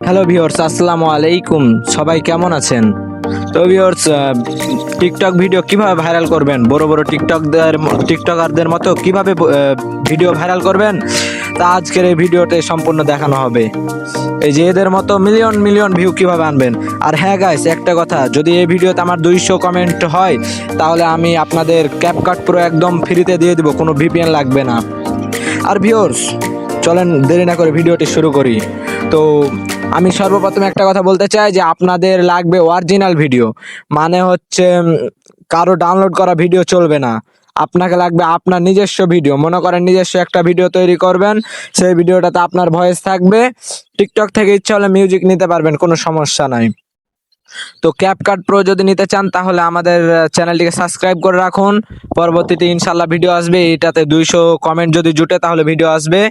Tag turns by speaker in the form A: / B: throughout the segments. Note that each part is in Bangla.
A: হ্যালো ভিউয়ার্স, আসসালামু আলাইকুম। সবাই কেমন আছেন? তো ভিউয়ার্স, টিকটক ভিডিও কিভাবে ভাইরাল করবেন, বড় বড় টিকটকারদের মতো কিভাবে ভিডিও ভাইরাল করবেন, তা আজকের এই ভিডিওতে সম্পূর্ণ দেখানো হবে। এই যে এদের মতো মিলিয়ন মিলিয়ন ভিউ কিভাবে আনবেন। আর হ্যাঁ গাইস, একটা কথা, যদি এই ভিডিওতে আমার 200 কমেন্ট হয় তাহলে আমি আপনাদের ক্যাপকাট প্রো একদম ফ্রিতে দিয়ে দিব, কোনো ভিপিএন লাগবে না। আর ভিউয়ার্স, চলেন দেরি না করে ভিডিওটি শুরু করি। তো আমি সর্বপ্রথম একটা কথা বলতে চাই যে আপনাদের লাগবে অরিজিনাল ভিডিও, মানে হচ্ছে কারো ডাউনলোড করা ভিডিও চলবে না। আপনাকে লাগবে আপনার নিজস্ব ভিডিও। মনে করেন নিজস্ব একটা ভিডিও তৈরি করবেন, সেই ভিডিওটাতে আপনার ভয়েস থাকবে। টিকটক থেকে ইচ্ছা হলে মিউজিক নিতে পারবেন, কোনো সমস্যা নাই। তো ক্যাপকাট প্রো যদি নিতে চান তাহলে আমাদের চ্যানেলটিকে সাবস্ক্রাইব করে রাখুন। পরবর্তীতে ইনশাল্লাহ ভিডিও আসবে, এটাতে 200 কমেন্ট যদি জুটে তাহলে ভিডিও আসবে।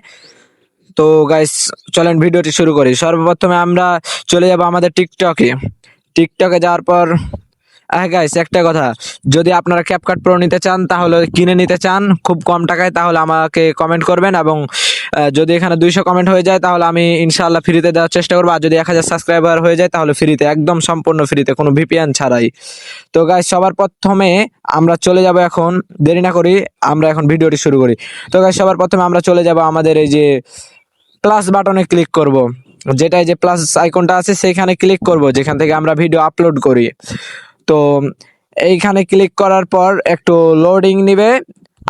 A: তো গাইস, চলেন ভিডিওটি শুরু করি। সর্বপ্রথমে আমরা চলে যাব আমাদের টিকটকে। টিকটকে যাওয়ার পর হ্যাঁ গাইস, একটা কথা, যদি আপনারা ক্যাপকাট প্রো নিতে চান তাহলে কিনে নিতে চান খুব কম টাকায়, তাহলে আমাকে কমেন্ট করবেন। এবং যদি এখানে 200 কমেন্ট হয়ে যায় তাহলে আমি ইনশাআল্লাহ ফ্রিতে দেওয়ার চেষ্টা করবো। আর যদি 1000 সাবস্ক্রাইবার হয়ে যায় তাহলে ফ্রিতে, একদম সম্পূর্ণ ফ্রিতে, কোনো ভিপিএন ছাড়াই। তো গাইস, সবার প্রথমে আমরা চলে যাব, এখন দেরি না করি, আমরা এখন ভিডিওটি শুরু করি। তো গাইস, সবার প্রথমে আমরা চলে যাব আমাদের এই যে প্লাস বাটনে ক্লিক করব, যেটা এই যে প্লাস আইকনটা আছে সেইখানে ক্লিক করব, যেখান থেকে আমরা ভিডিও আপলোড করি। তো এইখানে ক্লিক করার পর একটু লোডিং নিবে।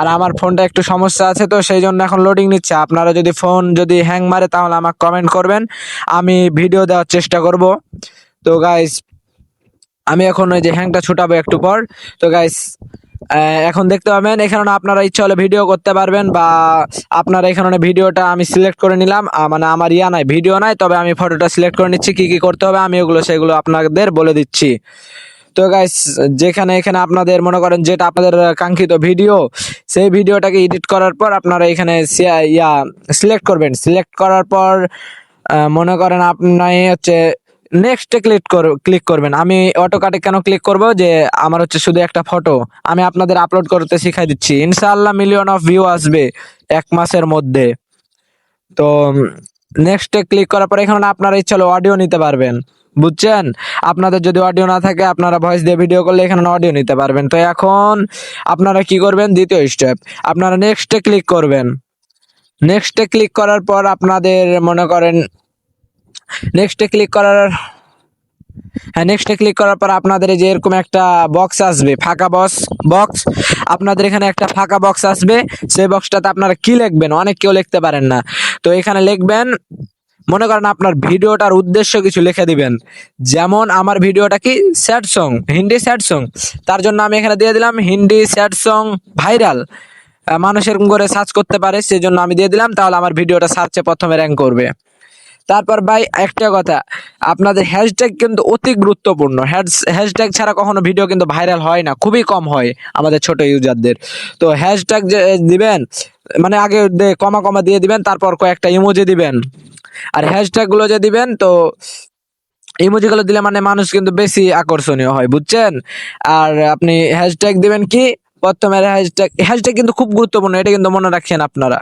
A: আর আমার ফোনটা একটু সমস্যা আছে, তো সেই জন্য এখন লোডিং নিচ্ছে। আপনারা যদি ফোন যদি হ্যাং মারে তাহলে আমাকে কমেন্ট করবেন, আমি ভিডিও দেওয়ার চেষ্টা করব। তো গাইস, আমি এখন ওই যে হ্যাংটা ছুটাবো একটু পর। তো গাইস, এখন দেখতে পাবেন এখানে আপনারা ইচ্ছা হলে ভিডিও করতে পারবেন, বা আপনারা এখানে ভিডিওটা আমি সিলেক্ট করে নিলাম। মানে আমার নাই, ভিডিও নাই, তবে আমি ফটোটা সিলেক্ট করে নিচ্ছি। কি কি করতে হবে আমি সেগুলো আপনাদের বলে দিচ্ছি। তো গাইস, যেখানে এখানে আপনাদের মনে করেন যেটা আপনাদের কাঙ্ক্ষিত ভিডিও, সেই ভিডিওটাকে এডিট করার পর আপনারা এখানে সিলেক্ট করবেন। সিলেক্ট করার পর মনে করেন আপনার হচ্ছে নেক্সটে ক্লিক করবেন। আমি অটোকাটে কেন ক্লিক করব, যে আমার হচ্ছে শুধু একটা ফটো আমি আপনাদের আপলোড করতে শিখাই দিচ্ছি। ইনশাআল্লাহ মিলিয়ন অফ ভিউ আসবে 1 মাসের মধ্যে। তো নেক্সটে ক্লিক করার পর এখানে আপনারা ইচ্ছা হলে অডিও নিতে পারবেন, বুঝছেন? আপনাদের যদি অডিও না থাকে আপনারা ভয়েস দিয়ে ভিডিও করলে এখানে অডিও নিতে পারবেন। তো এখন আপনারা কি করবেন, দ্বিতীয় স্টেপ, আপনারা নেক্সটে ক্লিক করবেন। নেক্সটে ক্লিক করার পর আপনাদের মনে করেন নেক্সটে ক্লিক করার হ্যাঁ, নেক্সটে ক্লিক করার পর আপনাদের এই যে এরকম একটা বক্স আসবে, ফাঁকা বক্স। আপনাদের এখানে একটা ফাঁকা বক্স আসবে, সেই বক্সটাতে আপনারা কি লিখবেন, অনেক কেউ লিখতে পারেন না। তো এখানে লিখবেন, মনে করেন আপনার ভিডিওটার উদ্দেশ্য কিছু লিখে দিবেন। যেমন আমার ভিডিওটা কি sad song, Hindi sad song, তার জন্য আমি এখানে দিয়ে দিলাম হিন্দি স্যাড সং ভাইরাল। মানুষ এরকম করে সার্চ করতে পারে, সেই জন্য আমি দিয়ে দিলাম, তাহলে আমার ভিডিওটা সার্চে প্রথমে র্যাঙ্ক করবে। তারপর ভাই একটা কথা, আপনাদের হ্যাশট্যাগ কিন্তু অতি গুরুত্বপূর্ণ। হ্যাশট্যাগ ছাড়া কখনো ভিডিও কিন্তু ভাইরাল হয় না, খুবই কম হয় আমাদের ছোট ইউজারদের। তো হ্যাশট্যাগ যে দিবেন, মানে আগে কমা কমা দিয়ে দিবেন, তারপর কয়েকটা ইমোজি দিবেন। আর হ্যাশট্যাগ গুলো যে দিবেন, তো ইমোজি গুলো দিলে মানে মানুষ কিন্তু বেশি আকর্ষণীয় হয়, বুঝছেন? আর আপনি হ্যাশট্যাগ দিবেন কি, প্রথমের হ্যাশট্যাগ কিন্তু খুব গুরুত্বপূর্ণ, এটা কিন্তু মনে রাখেন আপনারা।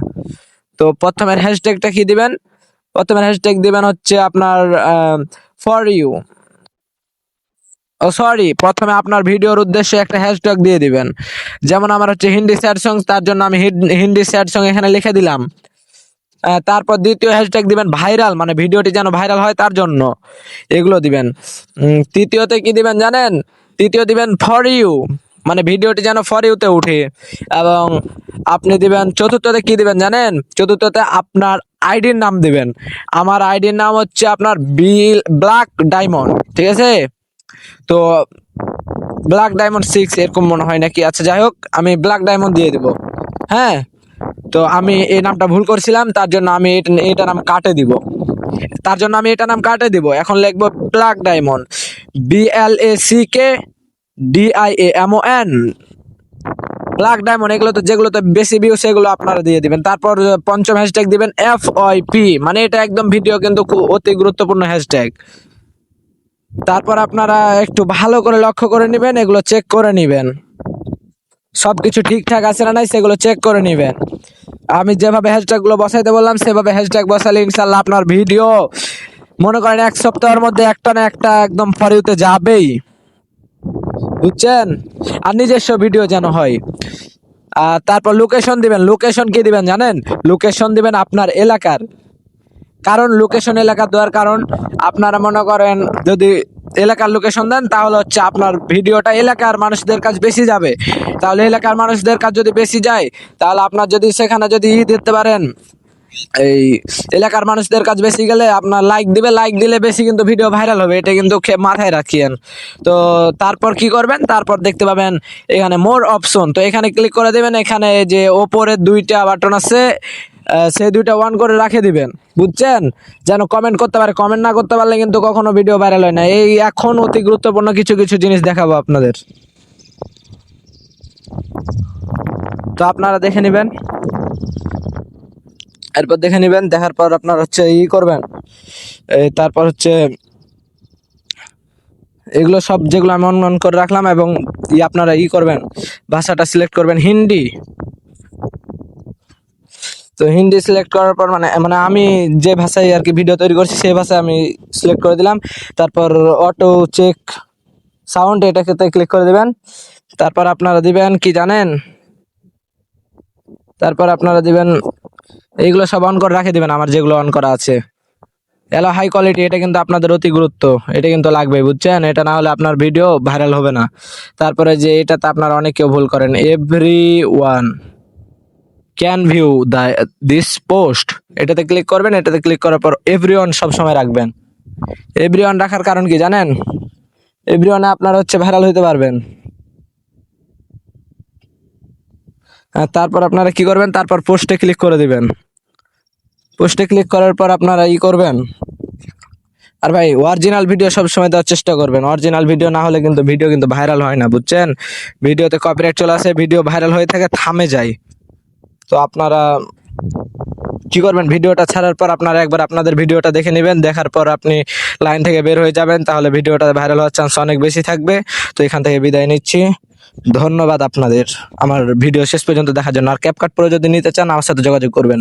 A: তো প্রথমের হ্যাশট্যাগটা কি দিবেন, প্রথমের হ্যাশট্যাগ দিবেন হচ্ছে আপনার ফর ইউ, ও সরি, প্রথমে আপনার ভিডিওর উদ্দেশ্যে একটা হ্যাশট্যাগ দিয়ে দিবেন। যেমন আমার হচ্ছে হিন্দি স্যাড সং, তার জন্য আমি হিন্দি স্যাড সং এখানে লিখে দিলাম। তারপর দ্বিতীয় হ্যাশট্যাগ দিবেন ভাইরাল, মানে ভিডিওটি যেন ভাইরাল হয় তার জন্য এগুলো দিবেন। তৃতীয়তে কি দিবেন জানেন, তৃতীয় দিবেন ফর ইউ, মানে ভিডিওটি যেন ফর ইউতে উঠে। এবং আপনি দিবেন চতুর্থতে কি দিবেন জানেন, চতুর্থতে আপনার আইডির নাম দিবেন। আমার আইডির নাম হচ্ছে আপনার ব্ল্যাক ডায়মন্ড, ঠিক আছে? তো ব্ল্যাক ডায়মন্ড 6 এরকম মনে হয় নাকি, আচ্ছা যাই হোক, আমি ব্ল্যাক ডায়মন্ড দিয়ে দিব। হ্যাঁ, তো আমি এই নামটা ভুল করছিলাম, তার জন্য আমি এটা নাম কাটে দিব। এখন লিখবো black diamond, BLACKDIAMON, black diamond. এগুলো তো যেগুলোতে বেশি ভিউ সেগুলো আপনারা দিয়ে দিবেন। তারপর পঞ্চম হ্যাশট্যাগ দিবেন FYP, মানে এটা একদম ভিডিও কিন্তু অতি গুরুত্বপূর্ণ হ্যাশট্যাগ। তারপর আপনারা একটু ভালো করে লক্ষ্য করে নেবেন, এগুলো চেক করে নেবেন সবকিছু ঠিকঠাক আছে না নাই, সেগুলো চেক করে নেবেন। আমি যেভাবে হ্যাশট্যাগ গুলো বসাইতে বললাম সেভাবে হ্যাশট্যাগ বসালে ইনশাল্লাহ আপনার ভিডিও মনে করেন এক সপ্তাহের মধ্যে একটা না একটা একদম ফর ইউতে যাবেই, বুঝছেন? আর নিজস্ব ভিডিও যেন হয়। আর তারপর লোকেশন দিবেন। লোকেশন কি দিবেন জানেন? লোকেশন দিবেন আপনার এলাকার। কারণ লোকেশন এলাকা দেওয়ার কারণ, আপনারা মনে করেন যদি এলাকার লোকেশন দেন তাহলে হচ্ছে আপনার ভিডিওটা এলাকার মানুষদের কাছে বেশি যাবে। তাহলে এলাকার মানুষদের কাছে যদি বেশি যায়, তাহলে আপনার যদি সেখানে যদি দিতে পারেন, এই এলাকার মানুষদের কাছে বেশি গেলে আপনার লাইক দিবে, লাইক দিলে বেশি কিন্তু ভিডিও ভাইরাল হবে, এটা কিন্তু মাথায় রাখিয়েন। তো তারপর কি করবেন, তারপর দেখতে পাবেন এখানে মোর অপশন, তো এখানে ক্লিক করে দেবেন। এখানে যে ওপরে দুইটা বাটন আছে, সেই দুইটা অন করে রাখে দিবেন, বুঝছেন? যেন কমেন্ট করতে পারে। কমেন্ট না করতে পারলে কিন্তু কখনো ভিডিও ভাইরাল হয় না। এই এখন অতি গুরুত্বপূর্ণ কিছু কিছু জিনিস দেখাবো আপনাদের, তো আপনারা দেখে নেবেন। এরপর দেখে নেবেন, দেখার পর আপনার হচ্ছে করবেন, তারপর হচ্ছে এগুলো সব যেগুলো আমি অন করে রাখলাম, এবং আপনারা করবেন, ভাষাটা সিলেক্ট করবেন হিন্দি। তো হিন্দি সিলেক্ট করার পর মানে মানে আমি যে ভাষায় আর কি ভিডিও তৈরি করছি সেই ভাষায় আমি সিলেক্ট করে দিলাম। তারপর অটো চেক সাউন্ড, এটাকে ক্লিক করে দিবেন। তারপর আপনারা দিবেন কি জানেন, তারপর আপনারা দিবেন এইগুলো সব অন করে রাখে দিবেন, আমার যেগুলো অন করা আছে। এলো হাই কোয়ালিটি, এটা কিন্তু আপনাদের অতি গুরুত্ব, এটা কিন্তু লাগবে, বুঝছেন? এটা না হলে আপনার ভিডিও ভাইরাল হবে না। তারপরে যে এটাতে আপনারা অনেকেও ভুল করেন, every one can view this post, এটাতে ক্লিক করবেন। এটাতে ক্লিক করার পর এভরিওয়ান সব সময় রাখবেন। এভরিওয়ান রাখার কারণ কি জানেন? এভরিওয়ানে আপনারা হচ্ছে ভাইরাল হইতে পারবেন। তারপর আপনারা কি করবেন, তারপর পোস্টে ক্লিক করে দিবেন। পোস্টে ক্লিক করার পর আপনারা করবেন। আর ভাই অরিজিনাল ভিডিও সব সময় দেওয়ার চেষ্টা করবেন। অরিজিনাল ভিডিও না হলে কিন্তু ভিডিও কিন্তু ভাইরাল হয় না, বুঝছেন? ভিডিওতে কপিরাইট চলে আসে, ভিডিও ভাইরাল হয়ে থাকে, থামে যায়। তো আপনারা কি করবেন, ভিডিওটা ছাড়ার পর আপনারা একবার আপনাদের ভিডিওটা দেখে নেবেন। দেখার পর আপনি লাইন থেকে বের হয়ে যাবেন, তাহলে ভিডিওটা ভাইরাল হওয়ার চান্স অনেক বেশি থাকবে। তো এখান থেকে বিদায় নিচ্ছি। ধন্যবাদ আপনাদের আমার ভিডিও শেষ পর্যন্ত দেখার জন্য। আর ক্যাপকাট প্রো যদি নিতে চান আমার সাথে যোগাযোগ করবেন।